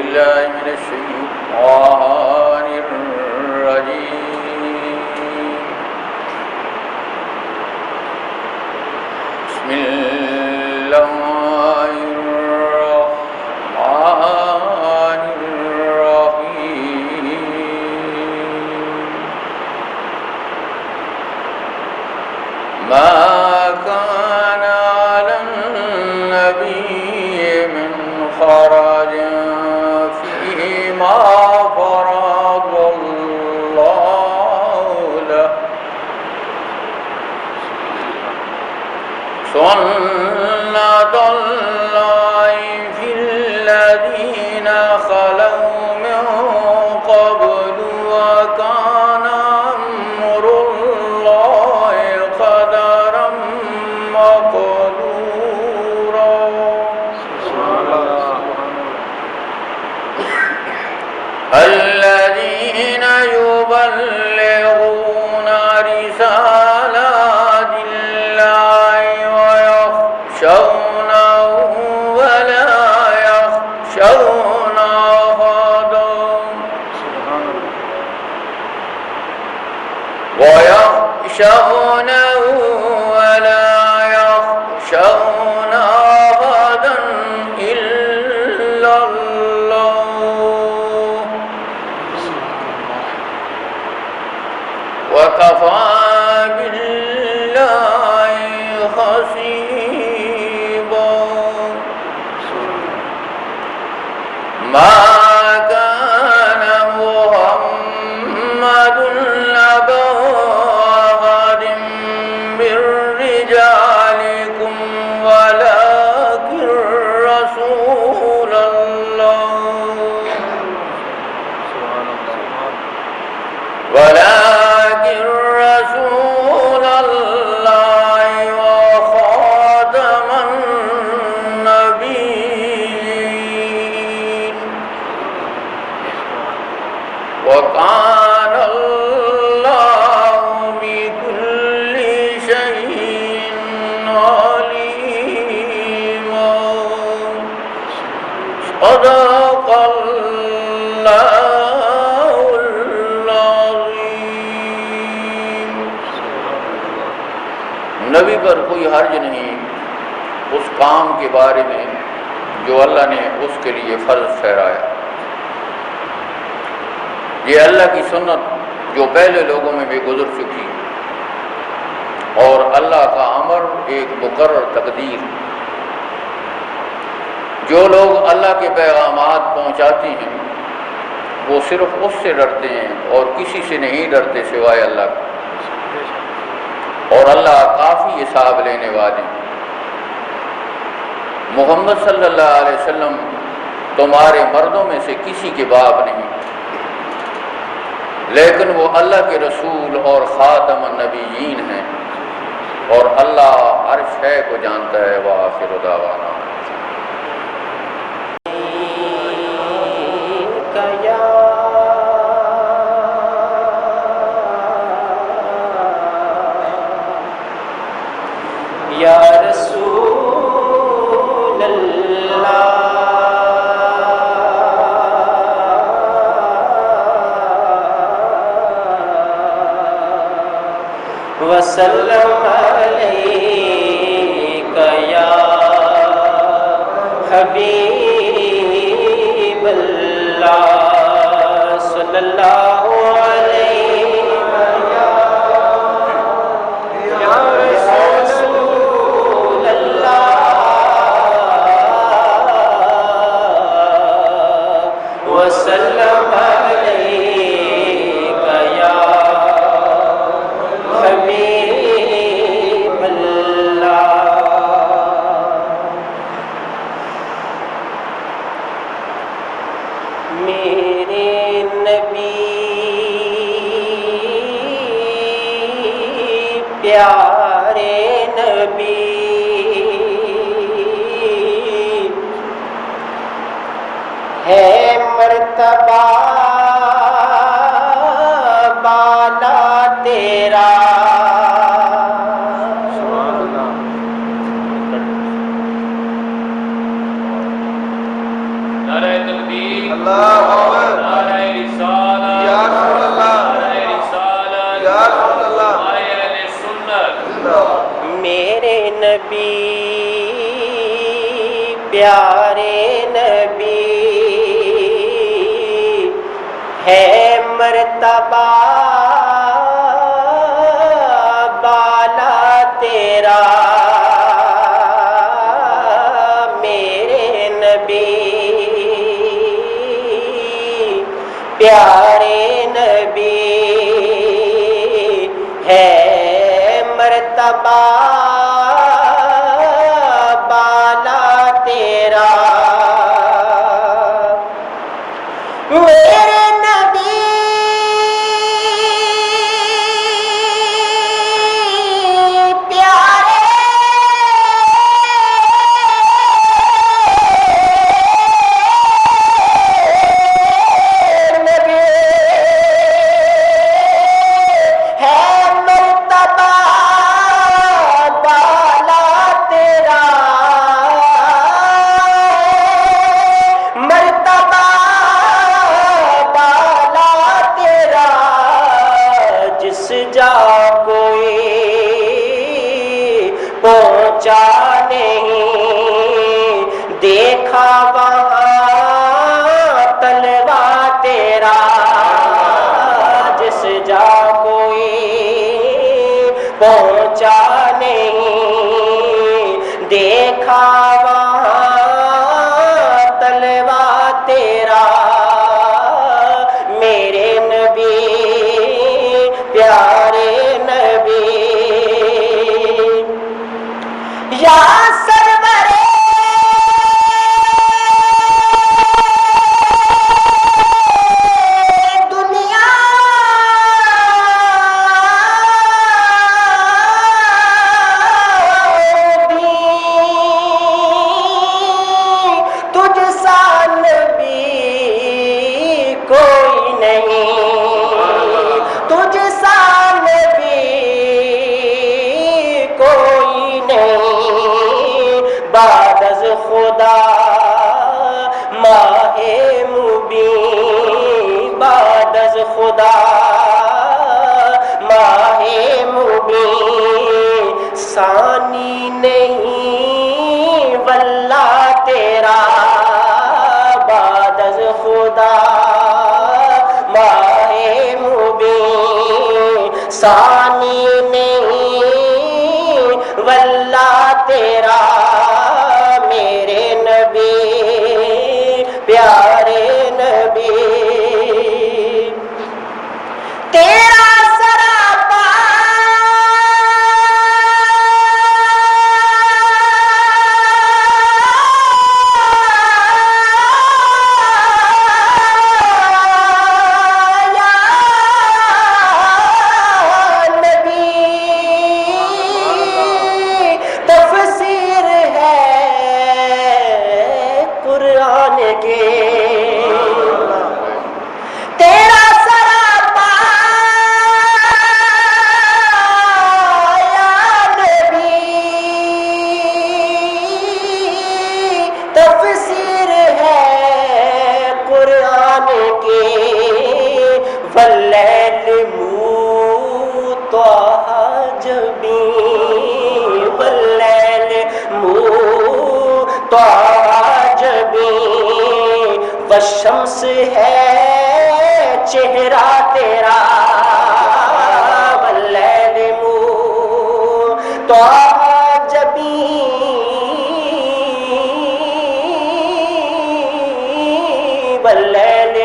بالله من الشيطان الرجيم. بسم الله الرحمن الرحيم. ما كان على النبي من خرج فيما فرض الله له. سنة الله في الذين خلوا من قبل وكان أمر الله قدرا مقدورا. الذين يبلغون رسالات الله ويخشونه ولا يخشون أحدا إلا الله. وكفى بالله حسيبا. ما كان محمد أبا أحد من رجالكم ولكن رسول الله وخاتم النبيين. وكان الله بكل شيء عليما. صدق الله العظيم. نبی پر کوئی حرج نہیں اس کام کے بارے میں جو اللہ نے اس کے لیے فرض ٹھہرایا. یہ اللہ کی سنت جو پہلے لوگوں میں بھی گزر چکی اور اللہ کا امر ایک مقرر تقدیر. جو لوگ اللہ کے پیغامات پہنچاتے ہیں وہ صرف اس سے ڈرتے ہیں اور کسی سے نہیں ڈرتے سوائے اللہ کا، اور اللہ کافی حساب لینے والے ہیں. محمد صلی اللہ علیہ وسلم تمہارے مردوں میں سے کسی کے باپ نہیں، لیکن وہ اللہ کے رسول اور خاتم النبیین ہیں، اور اللہ ہر شے کو جانتا ہے. وآخر دعوانا یا رسول اللہ وسلم علیک یا حبیب اللہ صلی اللہ علیہ وسلم علیک یا حبیب اللہ. میرے نبی پیارے نبی ہے مرتبہ بالا تیرا. نعرہ تکبیر اللہ اکبر نعرہ رسالت یا رسول اللہ نعرہ رسالت یا رسول اللہ اہل سنت اللہ میرے نبی پیارے نبی ہے مرتبہ بالا تیرا میرے نبی پیارے نبی ہے مرتبہ بالا تیرا میرے نبی پیارے نبی ہے مرتبہ بالا تیرا مرتبہ بالا تیرا جس جا کوئی پہنچا نہیں دیکھا وہاں تلوا تیرا جس جا کوئی پہنچا نہیں دیکھا وہاں تلوا تیرا میرے نبی پیارے نبی یا سرورے دنیا بھی تجھ سا نبی کوئی نہیں تجھ سا نبی کوئی نہیں بعد از خدا ماہ مبین بعد از خدا ماہ مبین ثانی نہیں واللہ تیرا بعد از خدا ماہ مبین ثانی نہیں واللہ تیرا میرے نبی پیارے نبی تیرا سراپا یا نبی تفسیر ہے قرآن کے تیرا سراپا یا نبی تفسیر ہے قرآن کی واللیل طٰہٰ جبیں واللیل طٰہٰ جبیں والشمس ہے چہرہ تیرا واللیل طٰہٰ جبیں واللیل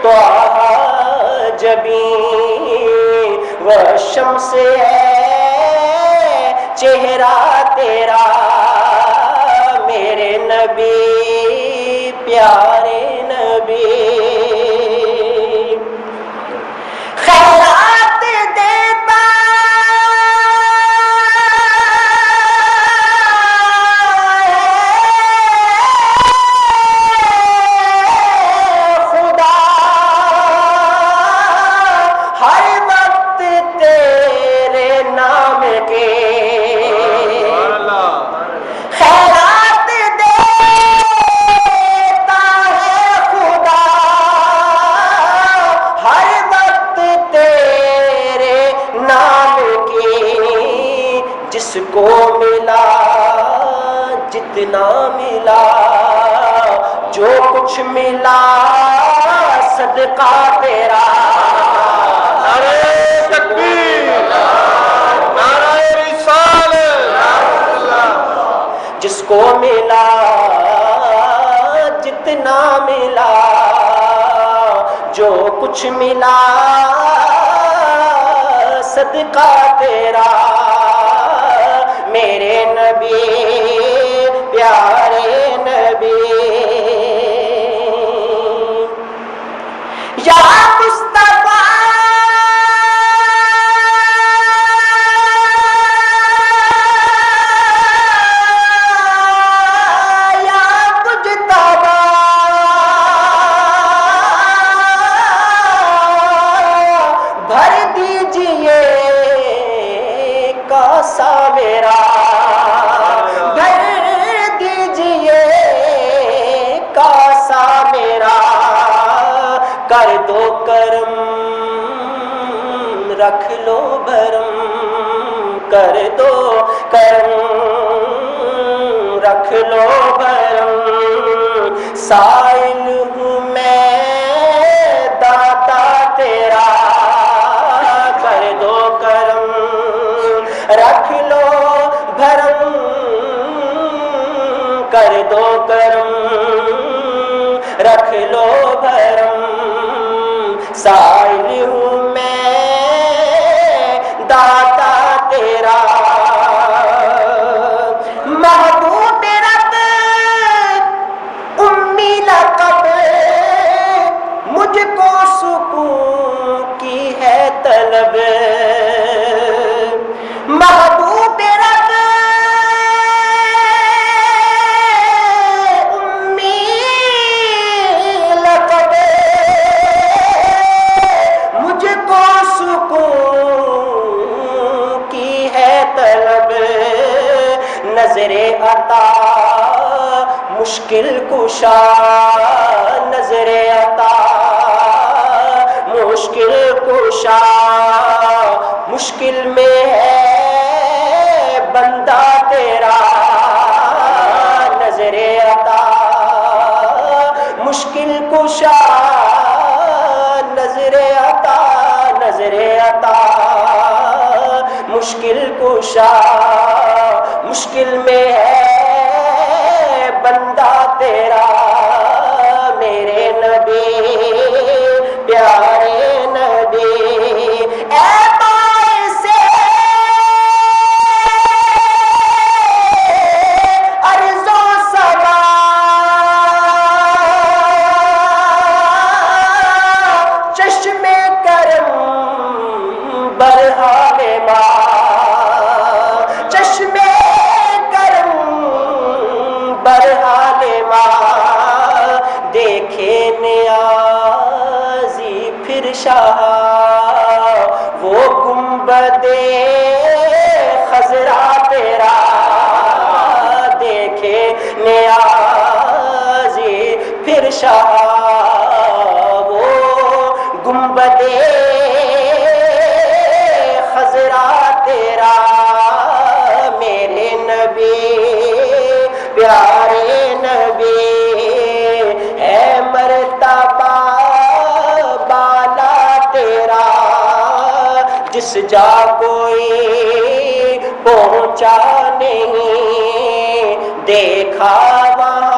طٰہٰ جبیں والشمس ہے چہرہ تیرا میرے نبی پیارے نبی خیرات دیتا خدا ہر وقت تیرے نام کے خیرات دیتا جتنا ملا جو کچھ ملا صدقہ تیرا نعرہ تکبیر، نعرہ رسالت، جس کو ملا جتنا ملا جو کچھ ملا صدقہ تیرا میرے نبی پیارے نبی یا مصطفیٰ میرا بھر دیجئے کاسا میرا کر دو کرم رکھ لو بھرم کر دو کرم رکھ لو بھرم سائل ہوں میں داتا تیرا کر دو کرم رکھ لو بھرم کر دو کرم رکھ لو بھرم سائل ہوں میں داتا تیرا محبوب رب امی لقب مجھ کو سکون کی ہے طلب محبوب رب امی لقب مجھ کو سکون کی ہے طلب نظر عطا مشکل کشا نظر عطا مشکل کشا مشکل میں ہے بندہ تیرا نظر عطا مشکل کشا نظر عطا نظر عطا مشکل کشا مشکل میں ہے بندہ تیرا میرے نبی پیارے نبی اے دیکھے نیازی پھر شاہ وہ گنبد خضرا تیرا دیکھے نیازی پھر شاہ وہ گنبد خضرا تیرا میرے نبی پیارے نبی ہے مرتبہ بالا تیرا جس جا کوئی پہنچا نہیں دیکھا وہاں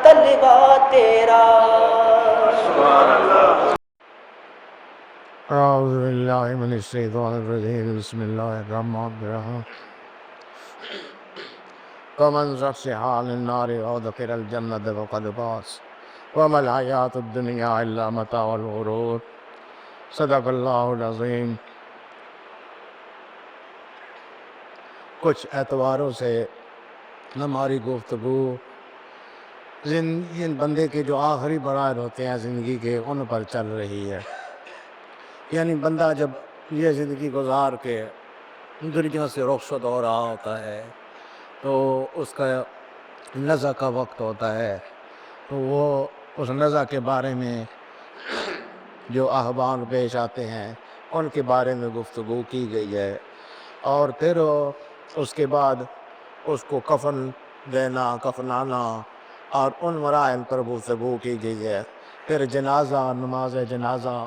طلبہ تیرا اعوذ باللہ من الشیطان الرجیم بسم اللہ الرحمن الرحیم ومن زحزح عن النار وادخل الجنة فقد فاز وما الحیاۃ الدنیا الا متاع الغرور صدق اللہ العظیم کچھ اعتباروں سے ہماری گفتگو ان بندے کے جو آخری مراحل ہوتے ہیں زندگی کے ان پر چل رہی ہے یعنی بندہ جب یہ زندگی گزار کے دنیا سے رخصت ہو رہا ہوتا ہے تو اس کا نزع کا وقت ہوتا ہے تو وہ اس نزع کے بارے میں جو احوال پیش آتے ہیں ان کے بارے میں گفتگو کی گئی ہے اور پھر اس کے بعد اس کو کفن دینا، کفنانا، اور ان مراحل پر گفتگو کی گئی ہے. پھر جنازہ، نماز جنازہ،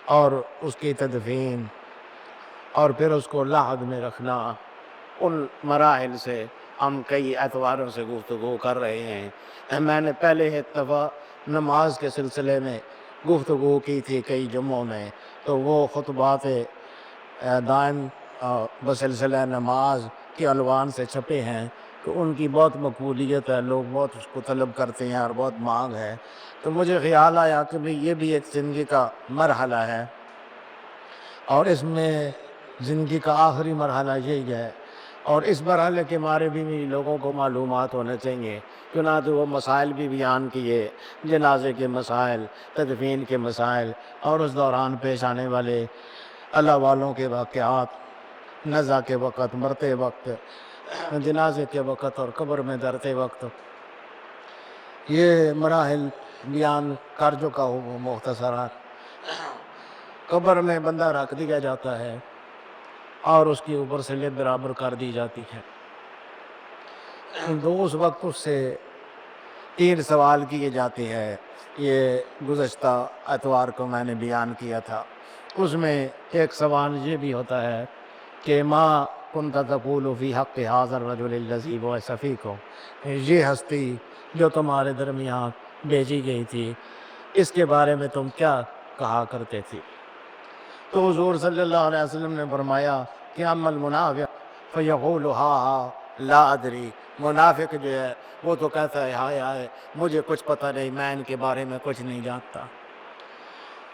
اور اس کی تدفین، اور پھر اس کو لحد میں رکھنا. ان مراحل سے ہم کئی اعتباروں سے گفتگو کر رہے ہیں. میں نے پہلے ایک دفعہ نماز کے سلسلے میں گفتگو کی تھی کئی جمعوں میں، تو وہ خطبات دائم بسلسلہ نماز کے عنوان سے چھپے ہیں، تو ان کی بہت مقبولیت ہے، لوگ بہت اس کو طلب کرتے ہیں اور بہت مانگ ہے. تو مجھے خیال آیا کہ بھئی یہ بھی ایک زندگی کا مرحلہ ہے، اور اس میں زندگی کا آخری مرحلہ یہی ہے، اور اس مرحلے کے بارے میں بھی لوگوں کو معلومات ہونے چاہیے. چنانچہ وہ مسائل بھی بیان کیے، جنازے کے مسائل، تدفین کے مسائل، اور اس دوران پیش آنے والے اللہ والوں کے واقعات، نزا کے وقت، مرتے وقت، جنازے کے وقت، اور قبر میں درتے وقت. یہ مراحل بیان کر چکا ہوں مختصرا. قبر میں بندہ رکھ دیا جاتا ہے اور اس کے اوپر سے لب برابر کر دی جاتی ہے. تو اس وقت اس سے 3 سوال کیے جاتے ہیں. یہ گزشتہ اتوار کو میں نے بیان کیا تھا. اس میں ایک سوال یہ بھی ہوتا ہے کہ ما کنت تقول فی حق ھذا الرجل الذی بعث فیکم، یہ ہستی جو تمہارے درمیان بھیجی گئی تھی، اس کے بارے میں تم کیا کہا کرتے تھے؟ تو حضور صلی اللہ علیہ وسلم نے فرمایا کہ اما المنافق فیقول ہا ہا لا ادری، منافق جو ہے وہ تو کہتا ہے ہائے ہائے مجھے کچھ پتہ نہیں، میں ان کے بارے میں کچھ نہیں جانتا.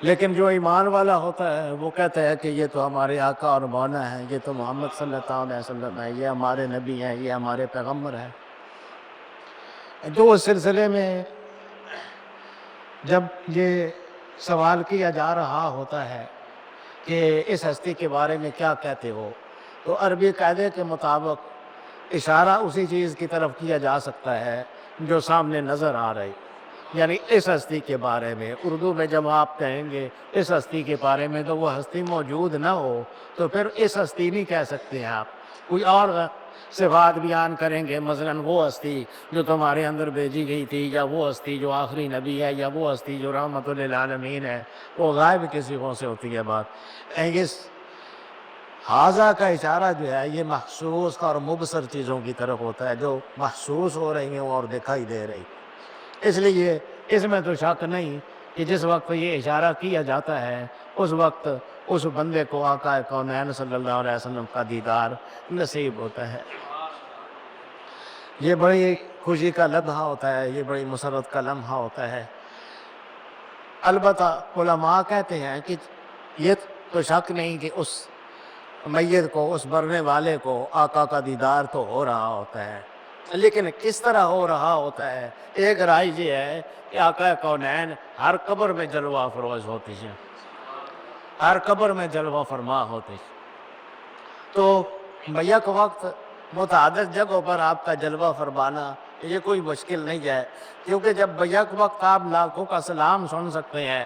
لیکن جو ایمان والا ہوتا ہے وہ کہتا ہے کہ یہ تو ہمارے آقا اور مولا ہیں، یہ تو محمد صلی اللہ علیہ وسلم ہے، یہ ہمارے نبی ہیں، یہ ہمارے پیغمبر ہیں. تو اس سلسلے میں جب یہ سوال کیا جا رہا ہوتا ہے کہ اس ہستی کے بارے میں کیا کہتے ہو، تو عربی قاعدے کے مطابق اشارہ اسی چیز کی طرف کیا جا سکتا ہے جو سامنے نظر آ رہی. یعنی اس ہستی کے بارے میں اردو میں جب آپ کہیں گے اس ہستی کے بارے میں تو وہ ہستی موجود نہ ہو تو پھر اس ہستی نہیں کہہ سکتے ہیں آپ. کوئی اور صفات بیان کریں گے، مثلاً وہ ہستی جو تمہارے اندر بھیجی گئی تھی، یا وہ ہستی جو آخری نبی ہے، یا وہ ہستی جو رحمت للعالمین ہے. وہ غائب کی صفوں سے ہوتی ہے بات. اس حاضہ کا اشارہ جو ہے یہ محسوس اور مبصر چیزوں کی طرف ہوتا ہے، جو محسوس ہو رہی ہیں اور دکھائی دے رہی. اس لیے اس میں تو شک نہیں کہ جس وقت یہ اشارہ کیا جاتا ہے اس وقت اس بندے کو آقا کونین صلی اللہ علیہ وسلم کا دیدار نصیب ہوتا ہے. یہ بڑی خوشی کا لمحہ ہوتا ہے، یہ بڑی مسرت کا لمحہ ہوتا ہے. البتہ علماء کہتے ہیں کہ یہ تو شک نہیں کہ اس میت کو، اس مرنے والے کو آقا کا دیدار تو ہو رہا ہوتا ہے، لیکن کس طرح ہو رہا ہوتا ہے. ایک رائے یہ ہے کہ آقا کونین ہر قبر میں جلوہ افروز ہوتی ہیں، ہر قبر میں جلوہ فرما ہوتی ہیں. تو بیک وقت متعدد جگہوں پر آپ کا جلوہ فرمانا یہ کوئی مشکل نہیں ہے، کیونکہ جب بیک وقت آپ لاکھوں کا سلام سن سکتے ہیں،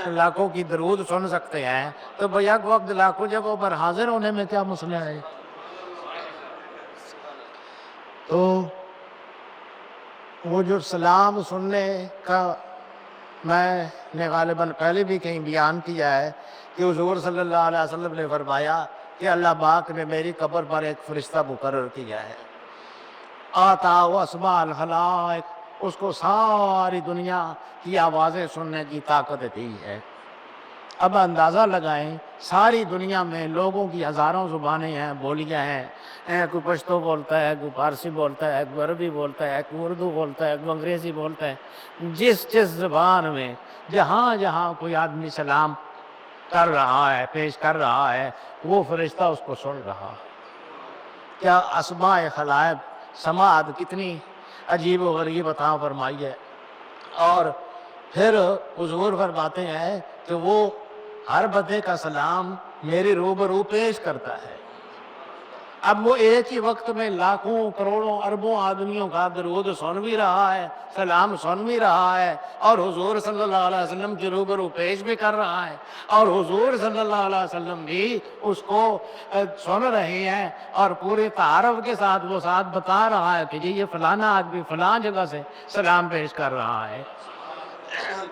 لاکھوں کی درود سن سکتے ہیں، تو بیک وقت لاکھوں جگہوں پر حاضر ہونے میں کیا مسئلہ ہے؟ تو وہ جو سلام سننے کا میں نے غالباً پہلے بھی کہیں بیان کیا ہے کہ حضور صلی اللہ علیہ وسلم نے فرمایا کہ اللہ پاک نے میری قبر پر ایک فرشتہ مقرر کیا ہے، آتا و اسماء الخلائق، اس کو ساری دنیا کی آوازیں سننے کی طاقت دی ہے. اب اندازہ لگائیں ساری دنیا میں لوگوں کی ہزاروں زبانیں ہیں، بولیاں ہیں، کوئی پشتو بولتا ہے، کوئی فارسی بولتا ہے، کوئی عربی بولتا ہے، کوئی اردو بولتا ہے، کوئی انگریزی بولتا ہے. جس زبان میں جہاں جہاں کوئی آدمی سلام کر رہا ہے، پیش کر رہا ہے، وہ فرشتہ اس کو سن رہا. کیا اسماء خلائق سماعت کتنی عجیب و غریب عطا فرمائی ہے. اور پھر حضور فرماتے ہیں کہ وہ ہر بندے کا سلام میرے روبرو پیش کرتا ہے. اب وہ ایک ہی وقت میں لاکھوں کروڑوں اربوں آدمیوں کا درود سن بھی رہا ہے، سلام سن بھی رہا ہے، اور حضور صلی اللہ علیہ وسلم کے روبرو پیش بھی کر رہا ہے، اور حضور صلی اللہ علیہ وسلم بھی اس کو سن رہے ہیں، اور پورے تعارف کے ساتھ وہ ساتھ بتا رہا ہے کہ جی یہ فلانا آدمی فلاں جگہ سے سلام پیش کر رہا ہے۔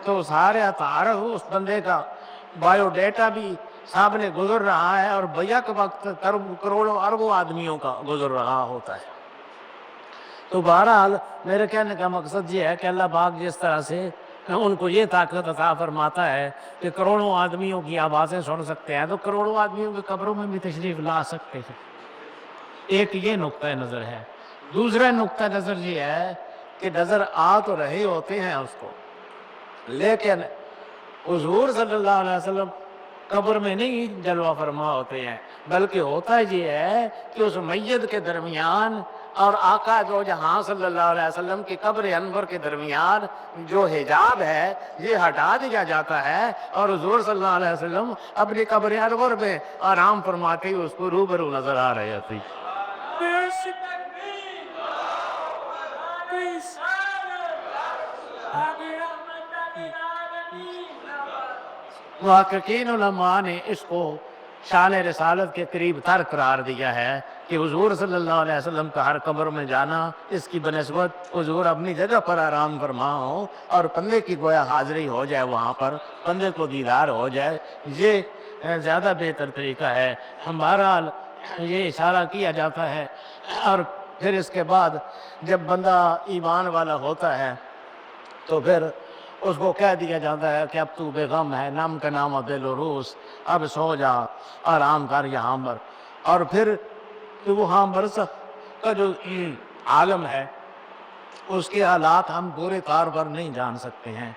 تو سارے تعارف اس بندے کا بایو ڈیٹا بھی سامنے گزر رہا ہے، اور بیک وقت کروڑوں اربوں آدمیوں کا گزر رہا ہوتا ہے۔ تو بہرحال میرے کہنے کا مقصد یہ ہے کہ اللہ پاک جس طرح سے ان کو یہ طاقت عطا فرماتا ہے کہ کروڑوں آدمیوں کی آوازیں سن سکتے ہیں، تو کروڑوں آدمیوں کے قبروں میں بھی تشریف لا سکتے ہیں۔ ایک یہ نقطہ نظر ہے۔ دوسرا نقطہ نظر یہ ہے کہ نظر آ تو رہے ہوتے ہیں اس کو، لیکن حضور صلی اللہ علیہ وسلم قبر میں نہیں جلوہ فرما ہوتے ہیں، بلکہ ہوتا یہ ہے کہ اس میت کے درمیان اور آقا دو جہاں صلی اللہ علیہ وسلم کی قبر انور کے درمیان جو حجاب ہے یہ ہٹا دیا جاتا ہے، اور حضور صلی اللہ علیہ وسلم اپنی قبر انور میں آرام فرماتے ہی اس کو روبرو نظر آ رہے ہوتے ہیں۔ محققین علماء نے اس کو شان رسالت کے قریب تر قرار دیا ہے کہ حضور صلی اللہ علیہ وسلم کا ہر قبر میں جانا اس کی بنسبت حضور اپنی جگہ پر آرام فرما ہو اور بندے کی گویا حاضری ہو جائے، وہاں پر بندے کو دیدار ہو جائے، یہ زیادہ بہتر طریقہ ہے۔ بہرحال یہ اشارہ کیا جاتا ہے، اور پھر اس کے بعد جب بندہ ایمان والا ہوتا ہے تو پھر اس کو کہہ دیا جاتا ہے کہ اب تو بے غم ہے، نام کا نام دل و روز، اب سو جا، آرام کر یہاں پر۔ اور پھر وہاں برزخ کا جو عالم ہے اس کے حالات ہم پورے طور پر نہیں جان سکتے ہیں،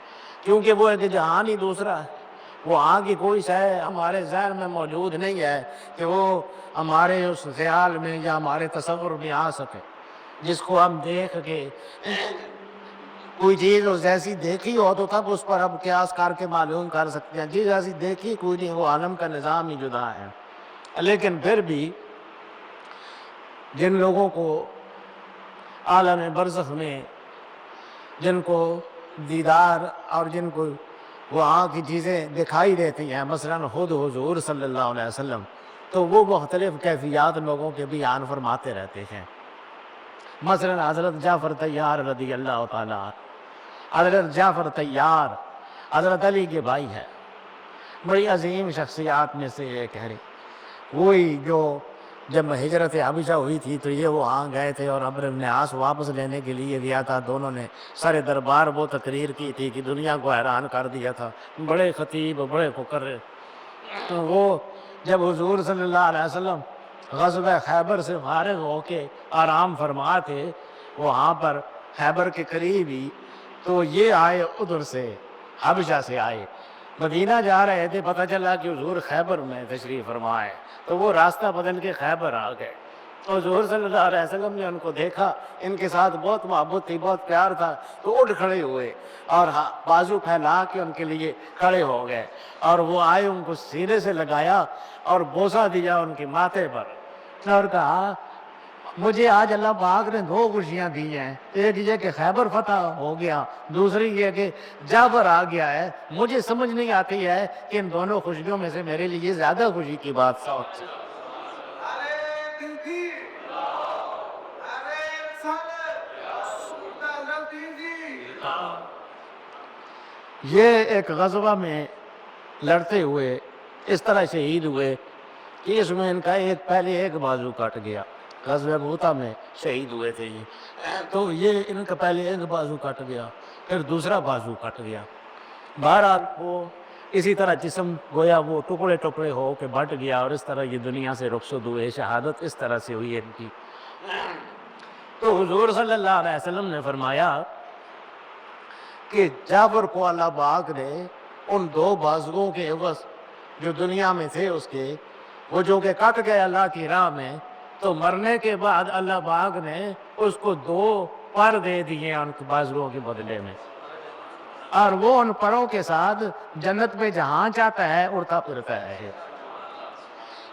کیونکہ وہ ایک جہان ہی دوسرا ہے۔ وہاں کی کوئی شے ہمارے ذہن میں موجود نہیں ہے کہ وہ ہمارے اس خیال میں یا ہمارے تصور میں آ سکے، جس کو ہم دیکھ کے کوئی چیز اس جیسی دیکھی ہو تو تب اس پر ہم قیاس کر کے معلوم کر سکتے ہیں، جس جیسی دیکھی کوئی نہیں، وہ عالم کا نظام ہی جدا ہے۔ لیکن پھر بھی جن لوگوں کو عالم برزخ میں جن کو دیدار اور جن کو وہاں کی چیزیں دکھائی دیتی ہیں، مثلا خود حضور صلی اللہ علیہ وسلم، تو وہ مختلف کیفیات لوگوں کے بیان فرماتے رہتے ہیں۔ مثلا حضرت جعفر طیار رضی اللہ تعالیٰ، حضرت جعفر طیار حضرت علی کے بھائی ہے، بڑی عظیم شخصیات میں سے ایک ہے۔ وہی جو جب ہجرت حبشہ ہوئی تھی تو یہ وہاں گئے تھے اور عمرو بن عاص واپس لینے کے لیے گیا تھا، دونوں نے سر دربار وہ تقریر کی تھی کہ دنیا کو حیران کر دیا تھا، بڑے خطیب بڑے مقرر۔ تو وہ جب حضور صلی اللہ علیہ وسلم غزوہ خیبر سے فارغ ہو کے آرام فرما تھے وہاں پر خیبر کے قریب ہی، تو یہ آئے ادھر سے حبشہ سے آئے، مدینہ جا رہے تھے، پتہ چلا کہ حضور خیبر میں تشریف فرما ہے، تو وہ راستہ بدل کے خیبر آ گئے۔ تو حضور صلی اللہ علیہ وسلم نے ان کو دیکھا، ان کے ساتھ بہت محبت تھی، بہت پیار تھا، تو اٹھ کھڑے ہوئے اور بازو پھیلا کے ان کے لیے کھڑے ہو گئے، اور وہ آئے، ان کو سینے سے لگایا اور بوسہ دیا ان کے ماتھے پر، اور کہا مجھے آج اللہ پاک نے دو خوشیاں دی ہیں، ایک یہ کہ خیبر فتح ہو گیا، دوسری یہ کہ جعفر آ گیا ہے، مجھے سمجھ نہیں آتی ہے کہ ان دونوں خوشیوں میں سے میرے لیے زیادہ خوشی کی بات سوچ۔ یہ ایک غزوہ میں لڑتے ہوئے اس طرح شہید ہوئے کہ اس میں ان کا پہلے ایک بازو کٹ گیا، غزوہ موتا میں شہید ہوئے تھے یہ، تو یہ ان کا پہلے ایک بازو کٹ گیا، پھر دوسرا بازو کٹ گیا۔ بہرحال وہ اسی طرح جسم گویا وہ ٹکڑے ٹکڑے ہو کے بٹ گیا، اور اس طرح یہ دنیا سے رخصت ہوئے، شہادت اس طرح سے ہوئی ان کی۔ تو حضور صلی اللہ علیہ وسلم نے فرمایا کہ جعفر کو اللہ پاک نے ان دو بازوؤں کے عوض جو دنیا میں تھے اس کے، وہ جو کہ کٹ گئے اللہ کی راہ میں، تو مرنے کے بعد اللہ پاک نے اس کو دو پر دے دیے ان کے بازوؤں کے بدلے میں، اور وہ ان پروں کے ساتھ جنت میں جہاں چاہتا ہے اڑتا پھرتا ہے۔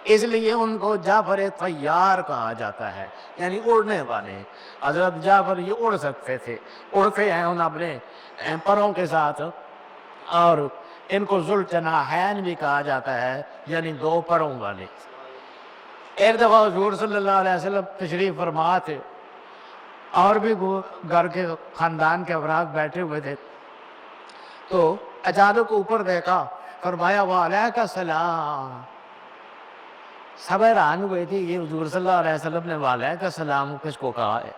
اس لیے ان کو جعفر طیار کہا جاتا ہے، یعنی اڑنے والے۔ حضرت جعفر یہ اڑ سکتے تھے، اڑتے ہیں ان اپنے پروں کے ساتھ، اور ان کو ذوالجناحین بھی کہا جاتا ہے، یعنی دو پروں والے۔ ایک دفعہ حضور صلی اللہ علیہ وسلم تشریف فرما تھے، اور بھی گھر کے خاندان کے افراد بیٹھے ہوئے تھے، تو اچانک اوپر دیکھا، فرمایا وعلیکم السلام۔ سب حیران ہوئے تھے، یہ حضور صلی اللہ علیہ وسلم نے وعلیکم السلام کس کو کہا ہے؟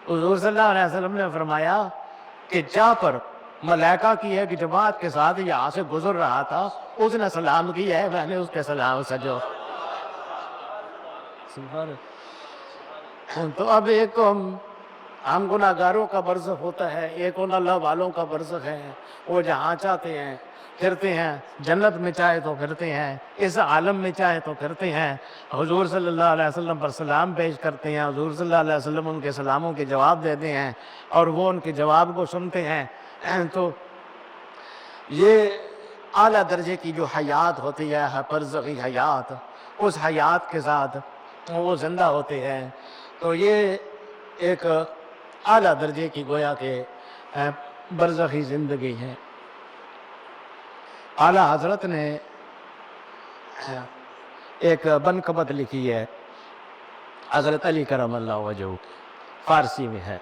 حضور صلی اللہ علیہ وسلم نے فرمایا کہ جعفر ملائکہ کی ایک جماعت کے ساتھ یہاں سے گزر رہا تھا، اس نے سلام کیا ہے، میں نے اس کے سلام سجو۔ تو اب ایک ہم گناہگاروں کا برزخ ہوتا ہے، ایک ان اللہ والوں کا برزخ ہے، وہ جہاں چاہتے ہیں پھرتے ہیں، جنت میں چاہے تو پھرتے ہیں، اس عالم میں چاہے تو پھرتے ہیں، حضور صلی اللہ علیہ وسلم پر سلام پیش کرتے ہیں، حضور صلی اللہ علیہ وسلم ان کے سلاموں کے جواب دیتے ہیں، اور وہ ان کے جواب کو سنتے ہیں۔ تو یہ اعلیٰ درجے کی جو حیات ہوتی ہے، برزخی حیات، اس حیات کے ساتھ وہ زندہ ہوتے ہیں۔ تو یہ ایک اعلیٰ درجے کی گویا کہ برزخی زندگی ہے۔ اعلیٰ حضرت نے ایک بنکبت لکھی ہے، حضرت علی کرم اللہ وجہہ، فارسی میں ہے،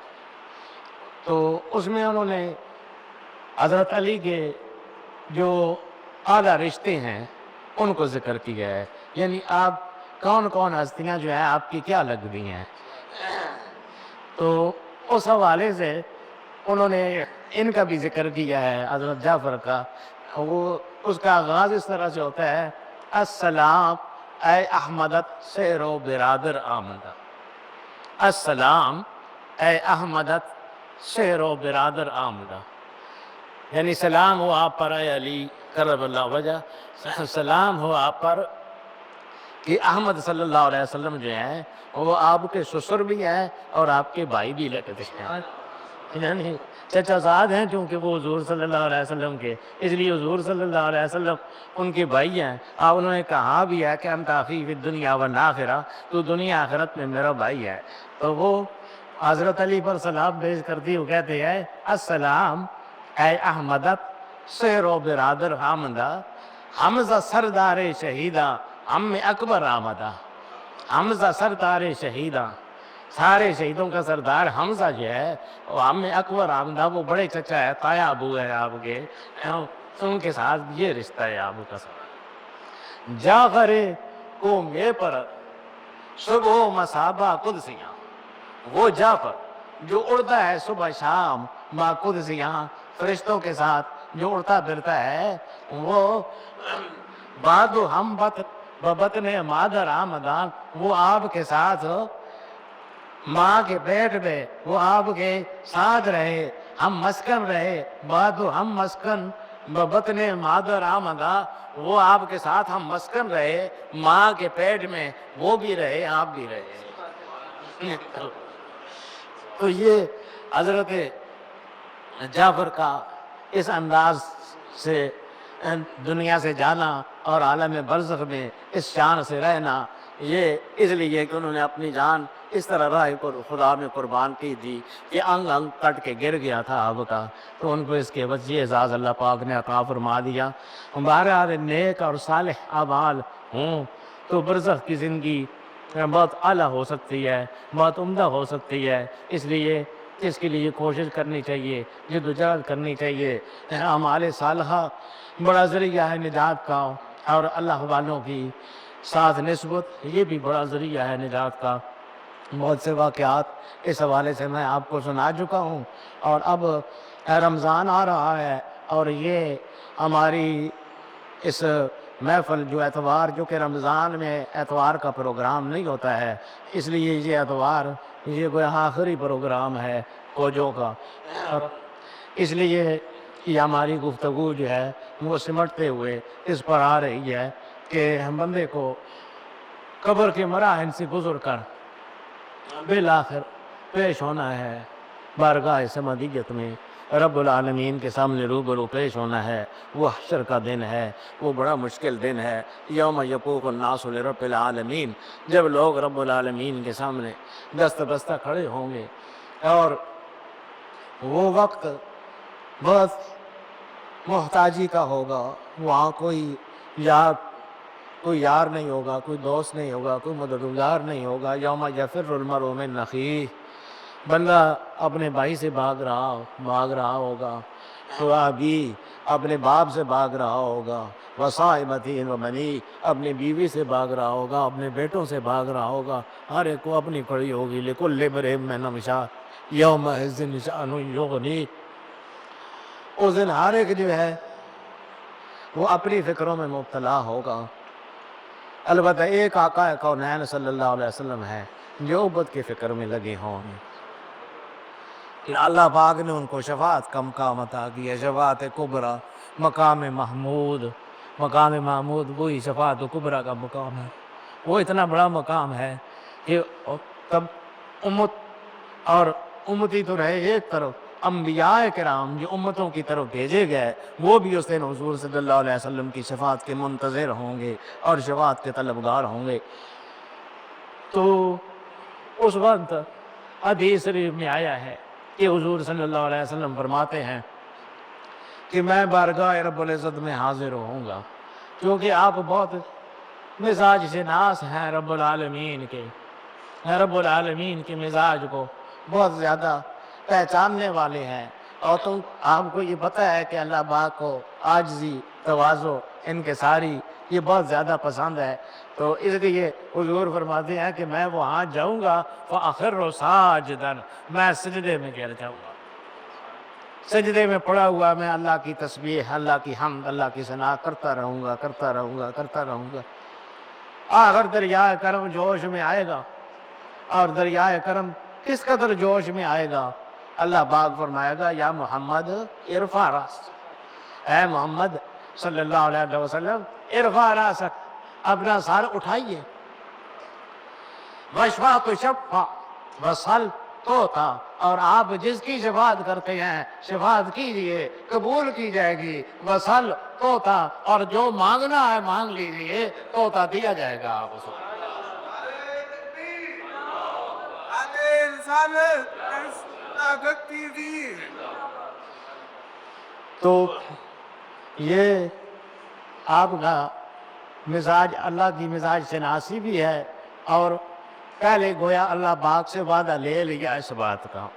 تو اس میں انہوں نے حضرت علی کے جو اعلیٰ رشتے ہیں ان کو ذکر کیا ہے، یعنی آپ کون کون ہستیاں جو ہیں آپ کی کیا لگتی ہیں۔ تو اس حوالے سے انہوں نے ان کا بھی ذکر کیا ہے، حضرت جعفر کا۔ وہ اس کا آغاز اس طرح سے ہوتا ہے، السلام اے احمدت سیرو برادر آمدہ، السلام اے احمدت سیرو برادر آمدہ، یعنی سلام ہو آپ پر اے علی کرم اللہ وجہ، سلام ہو آپ پر کہ احمد صلی اللہ علیہ وسلم جو ہیں وہ آپ کے سسر بھی ہیں اور آپ کے بھائی بھی لگتے ہیں، یعنی چچا زاد ہیں، چونکہ وہ حضور صلی اللہ علیہ وسلم کے، اس لیے حضور صلی اللہ علیہ وسلم ان کے بھائی ہیں۔ اور انہوں نے کہا بھی ہے کہ انت اخی فی الدنیا والآخرہ، تو دنیا آخرت میں میرا بھائی ہے۔ تو وہ حضرت علی پر سلام پیش کرتی ہوئے کہتے ہیں، السلام اے احمدت سیرو برادر حامدہ، حمزہ سردار شہیدہ ہم اکبر آمدہ، حمزہ سردار شہیدہ، سارے شہیدوں کا سردار حمزہ جو ہے وہ ہم اکبر آمدہ، وہ بڑے چچا ہے، تایا ابو ہے آپ کے، ان کے ساتھ یہ رشتہ ہے آپ کا ساتھ۔ جعفر کو میں پر صبح مسابہ قدسیاں، وہ جعفر جو اڑتا ہے صبح شام ماں قدسیاں، فرشتوں کے ساتھ جو اڑتا پھرتا ہے، وہ بعد ہم بطن مادر آمدان، وہ آپ کے ساتھ ماں کے پیٹ میں، وہ آپ کے ساتھ رہے، ہم مسکن رہے، بعد ہم مسکن بطن مادر آمدہ، وہ آپ کے ساتھ ہم مسکن رہے، ماں کے پیٹ میں وہ بھی رہے آپ بھی رہے۔ تو یہ حضرت جعفر کا اس انداز سے دنیا سے جانا اور عالم برزخ میں اس شان سے رہنا، یہ اس لیے کہ انہوں نے اپنی جان اس طرح راہ خدا میں قربان کی تھی کہ انگ انگ کٹ کے گر گیا تھا آپ کا، تو ان کو اس کے بس یہ اعزاز اللہ پاک نے عطا فرما دیا۔ بہرحال نیک اور صالح اعمال ہوں تو برزخ کی زندگی بہت اعلیٰ ہو سکتی ہے، بہت عمدہ ہو سکتی ہے، اس لیے اس کے لیے کوشش کرنی چاہیے، جدوجہد کرنی چاہیے۔ اعمال صالحہ بڑا ذریعہ ہے نجات کا، اور اللہ والوں کی ساتھ نسبت یہ بھی بڑا ذریعہ ہے نجات کا۔ بہت سے واقعات اس حوالے سے میں آپ کو سنا چکا ہوں، اور اب رمضان آ رہا ہے، اور یہ ہماری اس محفل جو اتوار، جو کہ رمضان میں اتوار کا پروگرام نہیں ہوتا ہے، اس لیے یہ اتوار یہ کوئی آخری پروگرام ہے کوجوں کا، اور اس لیے یہ ہماری گفتگو جو ہے وہ سمٹتے ہوئے اس پر آ رہی ہے کہ ہم بندے کو قبر کے مراحل سے گزر کر بالآخر پیش ہونا ہے بارگاہ سمدیت میں، رب العالمین کے سامنے روبرو پیش ہونا ہے، وہ حشر کا دن ہے، وہ بڑا مشکل دن ہے۔ یوم یقوم الناس لرب العالمین، جب لوگ رب العالمین کے سامنے دست بستہ کھڑے ہوں گے، اور وہ وقت بہت محتاجی کا ہوگا، وہاں کوئی یار نہیں ہوگا، کوئی دوست نہیں ہوگا، کوئی مددگار نہیں ہوگا۔ یوم یفر المرء من اخیہ، بندہ اپنے بھائی سے بھاگ رہا ہوگا، تو ابھی اپنے باپ سے بھاگ رہا ہوگا، وصاحبتہ وبنیہ، اپنی بیوی سے بھاگ رہا ہوگا، اپنے بیٹوں سے بھاگ رہا ہوگا، ہر ایک کو اپنی پڑی ہوگی۔ لکل امرئ منھم یومئذ شأن یغنیہ، اس دن ہر ایک جو ہے وہ اپنی فکروں میں مبتلا ہوگا۔ البتہ ایک آقا کونین صلی اللہ علیہ وسلم ہے جو امت کی فکر میں لگے ہوں گے۔ اللہ پاک نے ان کو شفاعت کا مقام عطا کیا، شفاعت کبریٰ، مقام محمود وہی شفاعت کبریٰ کا مقام ہے۔ وہ اتنا بڑا مقام ہے کہ تب امت اور امتی تو رہے ایک طرف، انبیاء کرام جو امتوں کی طرف بھیجے گئے وہ بھی اس دن حضور صلی اللہ علیہ وسلم کی شفاعت کے منتظر ہوں گے اور شفاعت کے طلبگار ہوں گے۔ تو اس وقت حدیث شریف میں آیا ہے کہ حضور صلی اللہ علیہ وسلم فرماتے ہیں کہ میں بارگاہ رب العزت میں حاضر ہوں گا، کیونکہ آپ بہت مزاج شناس ہیں رب العالمین کے مزاج کو بہت زیادہ پہچاننے والے ہیں، اور تو آپ کو یہ پتہ ہے کہ اللہ پاک کو عاجزی، تواضع، انکساری یہ بہت زیادہ پسند ہے۔ تو اس لیے حضور فرماتے ہیں کہ میں وہاں جاؤں گا فأخر ساجدا، میں سجدے میں گر جاؤں گا، سجدے میں پڑا ہوا میں اللہ کی تسبیح، اللہ کی حمد، اللہ کی ثنا کرتا رہوں گا۔ آخر دریائے کرم جوش میں آئے گا، اور دریائے کرم کس قدر جوش میں آئے گا؟ اللہ پاک فرمائے گا یا محمد ارفع راسک، اے محمد صلی اللہ علیہ وسلم ارفع راسک، اپنا سر اٹھائیے، واشفع تشفع وسل توتا، اور آپ جس کی شفاعت کرتے ہیں شفاعت کیجئے، قبول کی جائے گی، وسل توتا، اور جو مانگنا ہے مانگ لیجئے، توتا دیا جائے گا آپ کو۔ تو یہ آپ کا مزاج اللہ کی مزاج شناسی بھی ہے، اور پہلے گویا اللہ پاک سے وعدہ لے لیا اس بات کا،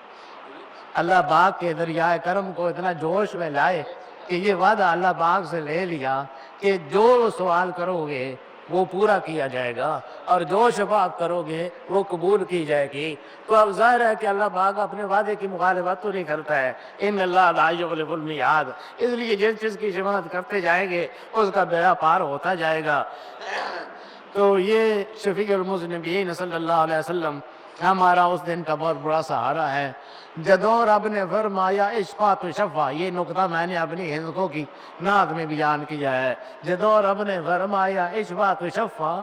اللہ پاک کے دریائے کرم کو اتنا جوش میں لائے کہ یہ وعدہ اللہ پاک سے لے لیا کہ جو سوال کرو گے وہ پورا کیا جائے گا، اور جو شفاعت کرو گے وہ قبول کی جائے گی۔ تو اب ظاہر ہے کہ اللہ پاک اپنے وعدے کی مخالفت تو نہیں کرتا ہے، ان اللہ لا یخلف المیعاد، اس لیے جس چیز کی شفاعت کرتے جائیں گے اس کا بیڑا پار ہوتا جائے گا۔ تو یہ شفیع المذنبین صلی اللہ علیہ وسلم ہمارا اس دن کا بہت بڑا سہارا ہے۔ جدوں رب نے فرمایا اشفع تشفع، یہ نقطہ میں نے اپنی ہندکوں کی نعت میں بیان کیا ہے، جدوں رب نے فرمایا اشفع تشفع،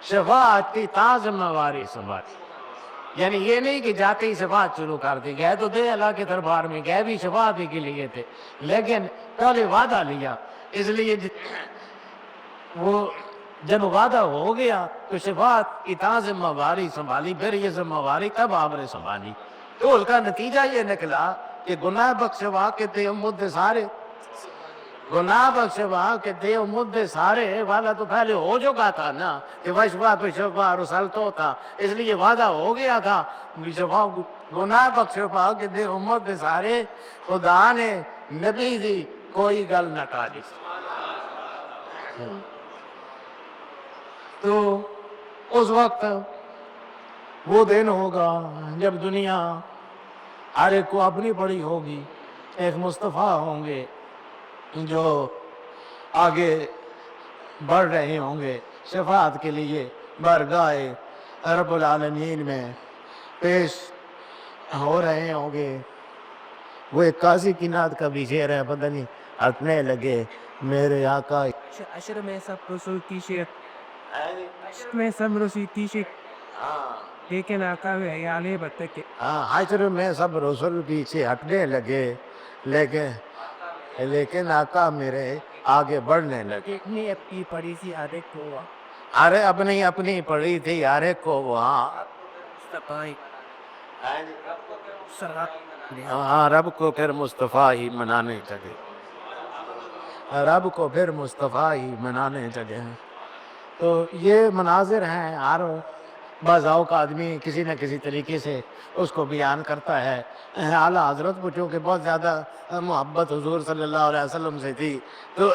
شفاعت کی تعظم واری سنبھالی، یعنی یہ نہیں کہ جاتے ہی شفاعت شروع کر دی، گئے تو دے اللہ کے دربار میں، گئے بھی شفاعت ہی کے لیے تھے، لیکن پہلے وعدہ لیا، اس لیے وہ جب وعدہ ہو گیا تو شفاعت کی ذمہ واری سنبھالی، پھر یہ ذمہ واری تب آپ نے سنبھالی۔ تو اس کا نتیجہ یہ نکلا کہ گناہ بخشوا کے دے امت سارے، گناہ بخشوا کے دے امت سارے، وعدہ تو پہلے ہو چکا تھا نا کہ وشفع تشفع رسل تو تھا، اس لیے وعدہ ہو گیا تھا، گناہ بخشوا کے دے امت سارے، خدا نے نبی دی کوئی گل نہ ٹالی۔ تو اس وقت وہ دن ہوگا جب دنیا ہر ایک کو اپنی پڑی ہوگی، ایک مصطفیٰ ہوں گے جو آگے بڑھ رہے ہوں گے شفاعت کے لیے، بارگاہ رب العالمین میں پیش ہو رہے ہوں گے۔ وہ ایک قاضی کی نعت کا بھی شعر ہے، پتہ نہیں ہٹنے لگے میرے آقا، عشر میں سب رسول کی شعر، عشر میں سب رسول کی شعر، لیکن آقا علیہ بتائے ہاں حشر میں سب رسول پیچھے ہٹنے لگے، لیکن آقا میرے آگے بڑھنے لگے۔ اتنی اپنی پڑی سی آدھے کو ارے اپنی پڑی تھی ہر ایک کو وہاں، مصطفیٰ ہاں رب کو پھر مصطفیٰ ہی منانے لگے، رب کو پھر مصطفیٰ ہی منانے لگے۔ تو یہ مناظر ہیں، ہر بعض اوقات آدمی کسی نہ کسی طریقے سے اس کو بیان کرتا ہے۔ اعلیٰ حضرت کو چونکہ بہت زیادہ محبت حضور صلی اللہ علیہ وسلم سے تھی، تو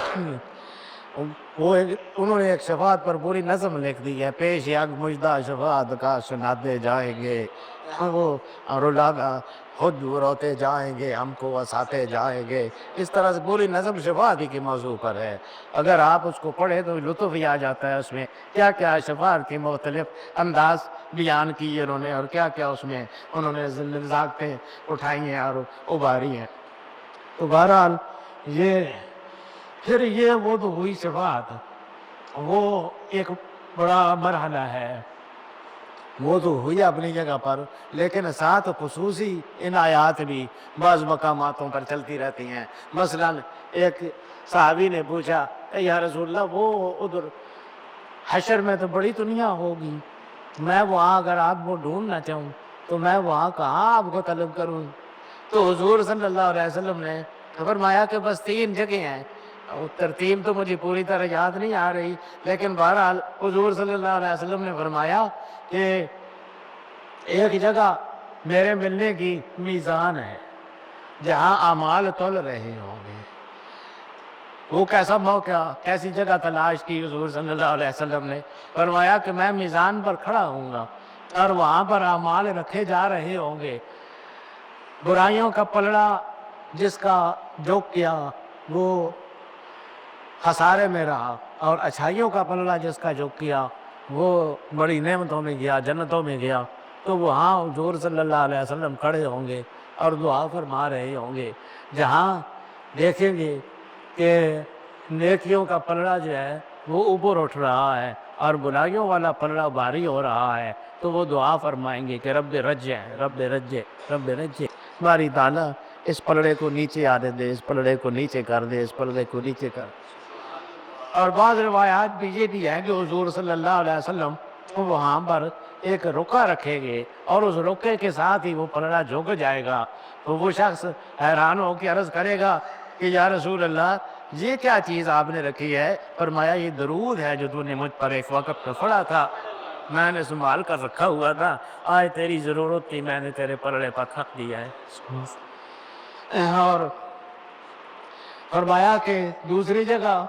انہوں نے ایک شفاعت پر پوری نظم لکھ دی ہے، پیش یک مجدہ شفاعت کا سناتے جائیں گے، وہ رلا خود روتے جائیں گے، ہم کو وساتے جائیں گے۔ اس طرح سے پوری نظم شفاعت کی موضوع پر ہے، اگر آپ اس کو پڑھیں تو لطف ہی آ جاتا ہے۔ اس میں کیا کیا شفاعت کی مختلف انداز بیان کیے انہوں نے، اور کیا کیا اس میں انہوں نے نزاکتیں اٹھائی ہیں اور ابھاری ہیں۔ تو بہرحال یہ وہ تو ہوئی شفاعت، وہ ایک بڑا مرحلہ ہے، وہ تو ہوئی اپنی جگہ پر، لیکن ساتھ خصوصی عنایات بھی بعض مقاماتوں پر چلتی رہتی ہیں۔ مثلا ایک صحابی نے پوچھا کہ یا رسول اللہ وہ ادھر حشر میں تو بڑی دنیا ہوگی، میں وہاں اگر آپ کو ڈھونڈنا چاہوں تو میں وہاں کہاں آپ کو طلب کروں؟ تو حضور صلی اللہ علیہ وسلم نے فرمایا کہ بس 3 جگہیں ہیں، ترتیب تو مجھے پوری طرح یاد نہیں آ رہی، لیکن بہرحال حضور صلی اللہ علیہ وسلم نے فرمایا کہ ایک جگہ میرے ملنے کی میزان ہے جہاں اعمال تول رہے ہوں گے۔ وہ کیسا موقع، کیسی جگہ تلاش کی حضور صلی اللہ علیہ وسلم نے؟ فرمایا کہ میں میزان پر کھڑا ہوں گا اور وہاں پر اعمال رکھے جا رہے ہوں گے، برائیوں کا پلڑا جس کا جو کیا وہ خسارے میں رہا، اور اچھائیوں کا پلڑا جس کا جو کیا وہ بڑی نعمتوں میں گیا، جنتوں میں گیا۔ تو وہاں حضور صلی اللہ علیہ وسلم کھڑے ہوں گے اور دعا فرما رہے ہوں گے، جہاں دیکھیں گے کہ نیکیوں کا پلڑا جو ہے وہ اوپر اٹھ رہا ہے اور برائیوں والا پلڑا بھاری ہو رہا ہے، تو وہ دعا فرمائیں گے کہ رب رجع رب رجع رب رجع، باری تعالیٰ اس پلڑے کو نیچے آنے دے، اس پلڑے کو نیچے کر دے، اس پلڑے کو نیچے کر دے۔ اور بعض روایات بھی یہ بھی ہے کہ حضور صلی اللہ علیہ وسلم وہاں پر ایک رکا رکھیں گے اور اس رکے کے ساتھ ہی وہ پلڑا جھک جائے گا، تو وہ شخص حیران ہو کے عرض کرے گا کہ یا رسول اللہ یہ کیا چیز آپ نے رکھی ہے؟ فرمایا یہ درود ہے جو تو نے مجھ پر ایک وقت پہ پڑھا تھا، میں نے سنبھال کر رکھا ہوا تھا، آج تیری ضرورت تھی میں نے تیرے پلڑے پر رکھ دیا ہے۔ اور فرمایا کہ دوسری جگہ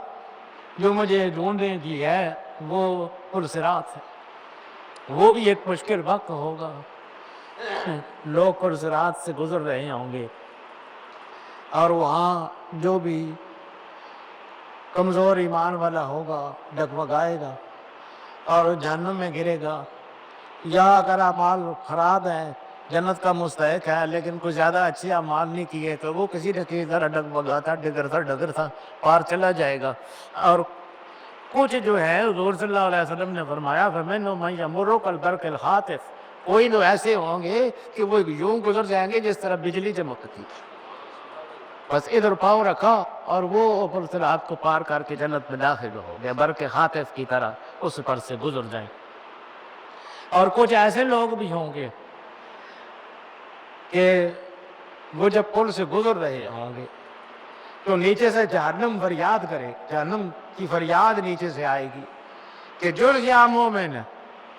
جو مجھے ڈھونڈنے کی ہے وہ پرصراط ہے، وہ بھی ایک مشکل وقت ہوگا، لوگ پرصراط سے گزر رہے ہوں گے اور وہاں جو بھی کمزور ایمان والا ہوگا ڈگمگائے گا اور جہنم میں گرے گا، یا اگر اعمال خراب ہیں جنت کا مستحق ہے لیکن کچھ زیادہ اچھے اعمال نہیں کیے تو وہ کسی نہ کسی طرح ڈگمگاتا ڈگرتا پار چلا جائے گا۔ اور کچھ جو ہے حضور صلی اللہ علیہ وسلم نے فرمایا فَمِنْهُم مَن يَمُرُّ كَالْبَرْقِ الْخَاطِفِ، کوئی تو ایسے ہوں گے کہ وہ یوں گزر جائیں گے جس طرح بجلی چمکتی، بس ادھر پاؤں رکھا اور وہ اوپر صراط کو پار کر کے جنت میں داخل ہو گئے، برق خاطف کی طرح اس پر سے گزر جائیں۔ اور کچھ ایسے لوگ بھی ہوں گے کہ وہ جب پل سے گزر رہے ہوں گے تو نیچے سے جہنم فریاد کرے، جہنم کی فریاد نیچے سے آئے گی کہ جل یا مومن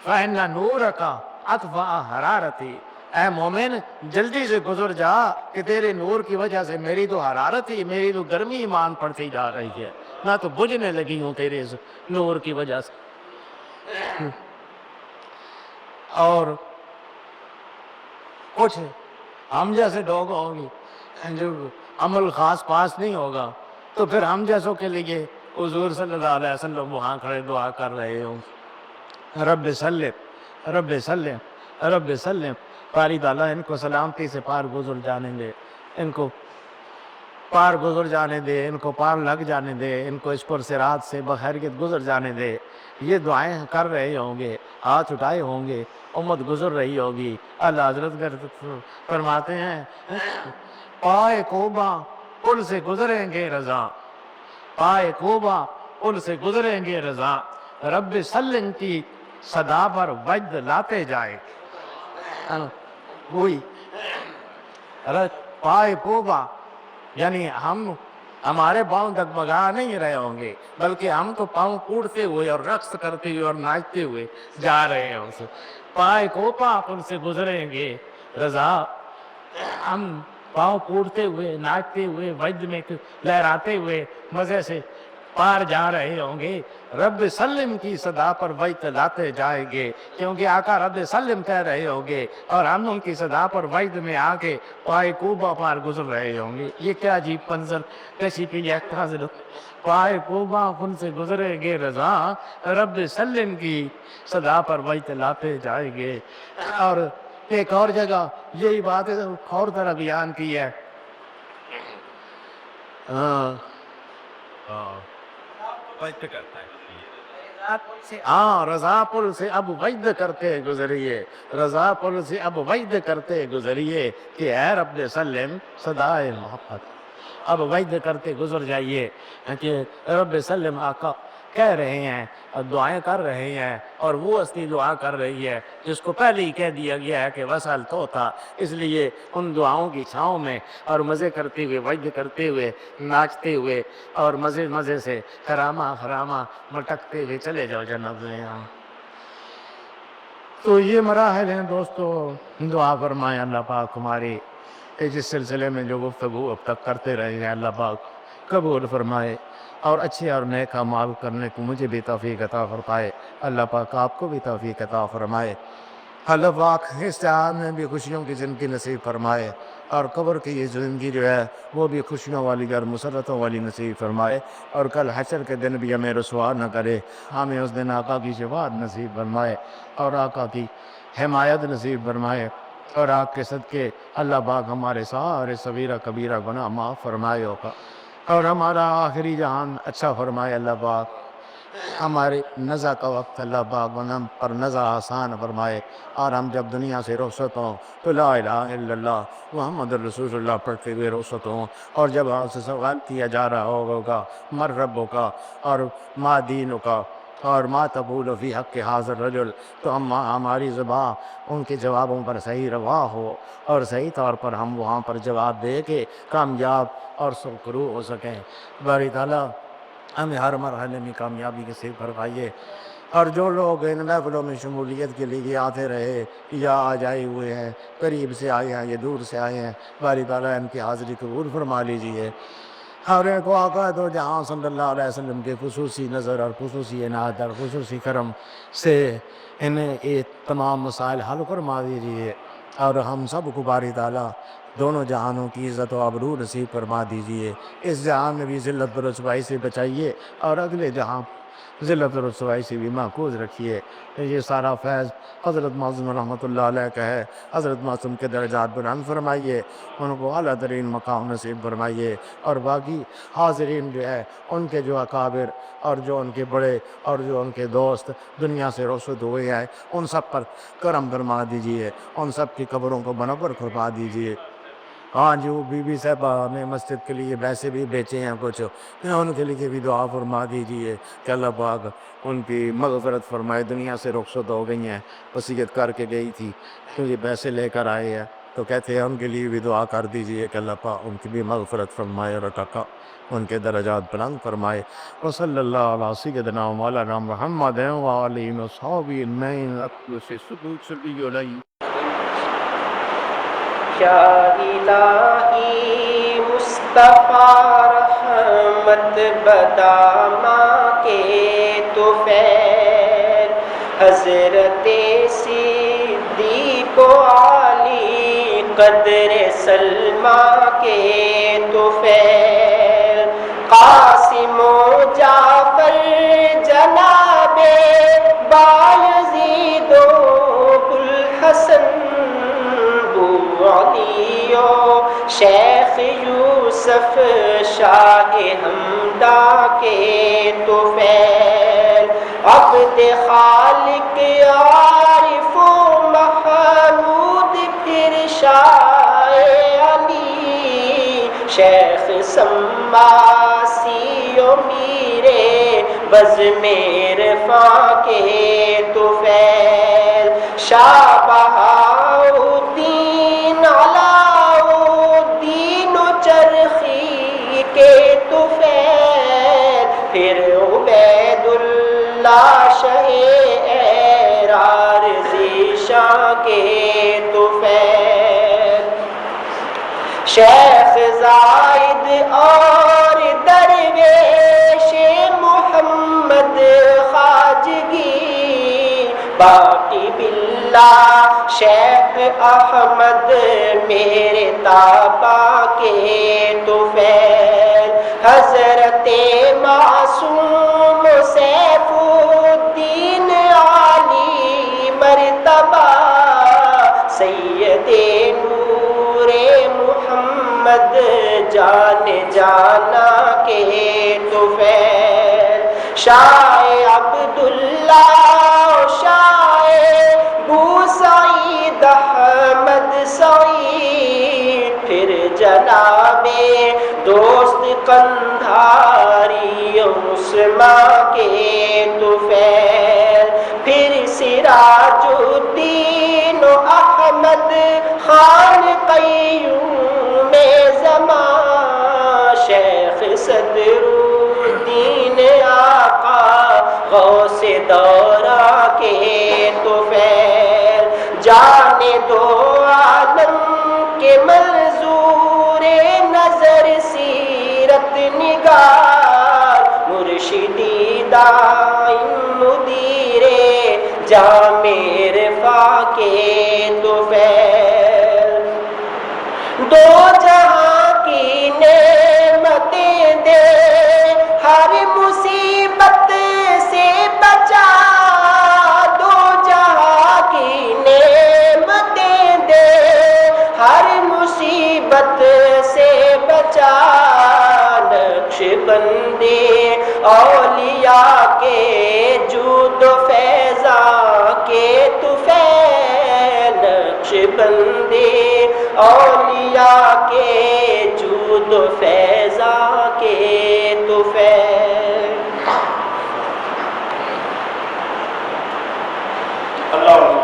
فَإِنَّ نُورَكَ أَطْفَأَ حَرَارَتِي، اے مومن جلدی سے گزر جا کہ تیرے نور کی وجہ سے میری تو حرارت ہی، میری تو گرمی ایمان پڑتی جا رہی ہے، میں تو بجھنے لگی ہوں تیرے نور کی وجہ سے۔ اور کچھ ہم جیسے لوگ ہوں گے جو عمل خاص پاس نہیں ہوگا تو پھر ہم جیسوں کے لیے حضور صلی اللہ علیہ وسلم وہاں کھڑے دعا کر رہے ہوں گے، رب سلم رب سلم رب سلم، باری تعالیٰ ان کو سلامتی سے پار گزر جانے دے، ان کو پار گزر جانے دے، ان کو پار لگ جانے دے، ان کو اس پر صراط سے بخیریت گزر جانے دے۔ یہ دعائیں کر رہے ہوں گے، ہاتھ اٹھائے ہوں گے امت گزر رہی ہوگی. اللہ حضرت فرماتے ہیں پائے کوبا پل سے گزریں گے رضا، پائے کوبا پل سے گزریں گے رضا، رب سلم کی صدا پر وجد لاتے جائے. وہی پائے کوبا یعنی ہمارے پاؤں ڈگمگا نہیں رہے ہوں گے، بلکہ ہم تو پاؤں کوڑتے ہوئے اور رقص کرتے ہوئے اور ناچتے ہوئے جا رہے ہیں. اسے پائے کوبا پل سے گزریں گے رضا، ہم پاؤں کوڑتے ہوئے ناچتے ہوئے وجد میں لہراتے ہوئے مزے سے پار جا رہے ہوں گے. رب سلم کی صدا پر وجد لاتے جائیں گے، کیونکہ آقا رب سلم کہہ رہے ہوں گے اور ہم ان کی صدا پر وجد میں آ کے پائے کوبا پار گزر رہے ہوں گے. یہ کیا عجیب منظر کیسی پی حضرت. پائے کوبا پل سے گزریں گے رضا، رب سلم کی صدا پر وجد لاتے جائیں گے. اور ایک اور جگہ یہی بات اور طرح بیان کی ہے. ہاں رضا پل سے اب وجد کرتے گزریے، رضا پل سے اب وجد کرتے گزریے کہ اے رب سلم صدائے محبت. اب وجد کرتے گزر جائیے کہ رب سلم آقا کہہ رہے ہیں اور دعائیں کر رہے ہیں، اور وہ ہستی دعا کر رہی ہے جس کو پہلے ہی کہہ دیا گیا ہے کہ وصل تو تھا. اس لیے ان دعاؤں کی چھاؤں میں اور مزے کرتے ہوئے وجد کرتے ہوئے ناچتے ہوئے اور مزے سے خرامہ مٹکتے ہوئے چلے جاؤ جنت میں. تو یہ مراحل ہیں دوستو. دعا فرمائے اللہ پاک ہماری جس سلسلے میں جو گفتگو اب تک کرتے رہے ہیں اللہ پاک قبول فرمائے، اور اچھے اور نیک اعمال کرنے کو مجھے بھی توفیق عطا فرمائے. اللہ پاک آپ کو بھی توفیق عطا فرمائے. اللہ پاک اس جہان میں بھی خوشیوں کی زندگی نصیب فرمائے، اور قبر کی یہ زندگی جو ہے وہ بھی خوشیوں والی اور مسرتوں والی نصیب فرمائے، اور کل حشر کے دن بھی ہمیں رسوا نہ کرے. ہمیں اس دن آقا کی شفاعت نصیب فرمائے اور آقا کی حمایت نصیب فرمائے، اور آپ کے صدقے اللہ پاک ہمارے سارے صغیرہ کبیرہ گناہ معاف فرمائے ہوگا، اور ہمارا آخری جہان اچھا فرمائے. اللہ پاک ہمارے نزع کا وقت اللہ پاک ہم پر نزع آسان فرمائے، اور ہم جب دنیا سے رخصت ہوں تو لا الہ الا اللہ محمد رسول اللہ پڑھتے ہوئے رخصت ہوں. اور جب آپ سے سوال کیا جا رہا ہوگا مر رب کا اور ما دین کا اور ما تقول فی حق حاضر رجل، تو ہماری زبان ان کے جوابوں پر صحیح روا ہو اور صحیح طور پر ہم وہاں پر جواب دے کے کامیاب اور سرخرو ہو سکیں. باری تعالیٰ ہمیں ہر مرحلے میں کامیابی کے نصیب فرمائیے. اور جو لوگ ان محفلوں میں شمولیت کے لیے آتے رہے یا آ جائے ہوئے ہیں، قریب سے آئے ہیں یا دور سے آئے ہیں، باری تعالیٰ ان کی حاضری قبول فرما لیجیے. ہر ایک کو آقا دو جہاں صلی اللہ علیہ وسلم کے خصوصی نظر اور خصوصی عنایت اور خصوصی کرم سے انہیں یہ تمام مسائل حل فرما دیجیے، اور ہم سب کو باری تعالیٰ دونوں جہانوں کی عزت و آبرو نصیب فرما دیجیے. اس جہان میں بھی ذلت و رسوائی سے بچائیے، اور اگلے جہاں ذلت و رسوائی سے بھی محفوظ رکھیے. یہ سارا فیض حضرت معصوم رحمۃ اللہ علیہ کا ہے. حضرت معصوم کے درجات بلند فرمائیے، ان کو اعلیٰ ترین مقام نصیب فرمائیے، اور باقی حاضرین جو ہے ان کے جو اکابر اور جو ان کے بڑے اور جو ان کے دوست دنیا سے رخصت ہوئے ہیں ان سب پر کرم فرما دیجیے، ان سب کی قبروں کو منور فرما دیجیے. ہاں جو بی بی صاحبہ نے مسجد کے لیے پیسے بھی بیچے ہیں کچھ، ان کے لیے بھی دعا فرما دیجیے کہ اللہ پاک ان کی مغفرت فرمائے. دنیا سے رخصت ہو گئی ہیں، وصیت کر کے گئی تھی تو یہ پیسے لے کر آئے ہیں، تو کہتے ہیں ان کے لیے بھی دعا کر دیجیے کہ اللہ پاک ان کی بھی مغفرت فرمائے اور آقا ان کے درجات بلند فرمائے. وصلی اللہ علیہ سیدنا مولانا محمد وآلہ وصحبہ اجمعین. یا الہی مصطفیٰ رحمت بدامہ کے تو فیل، حضرت صدیق و علی قدر سلمہ کے تو فیل، قاسم و جعفر جناب بایزید و بوالحسن علیو شیخ یوسف شاہ حمدہ کے طفیل، عبد خالق عارف مسماسی و میرے بزم عرفاں کے طفیل شاہ بہاؤدین علاؤدین و چرخی کے طفیل پھر عبید اللہ شہ ایرار ذیشاں کے طفیل شیخ زائد اور درویش محمد خواجگی باقی باللہ شیخ احمد میرے تابا کے طفیل حضرت معصوم سیف الدین علی مرتبہ سید نور محمد جان جانا کے طفیل شاہ عبداللہ شاہ بوسعید احمد سعید پھر جناب دوست قندھاری عثمان کے طفیل پھر سراج الدین احمد خان قیوم زمان شیخ صدر الدین آقا غوث دورہ کے طفیل جانے دو عالم کے منظور نظر سیرت نگار مرشدی دائم مدیر جامع عرفاں کے طفیل دو جہاں کی نعمتیں دے ہر مصیبت سے بچا دو جہاں کی نعمتیں دے ہر مصیبت سے بچا نقش بندے اولیاء کے جود و فیضاں کے طفیل نقش بندے اولیاء کے جود و فیضاں کے طفیل اللہ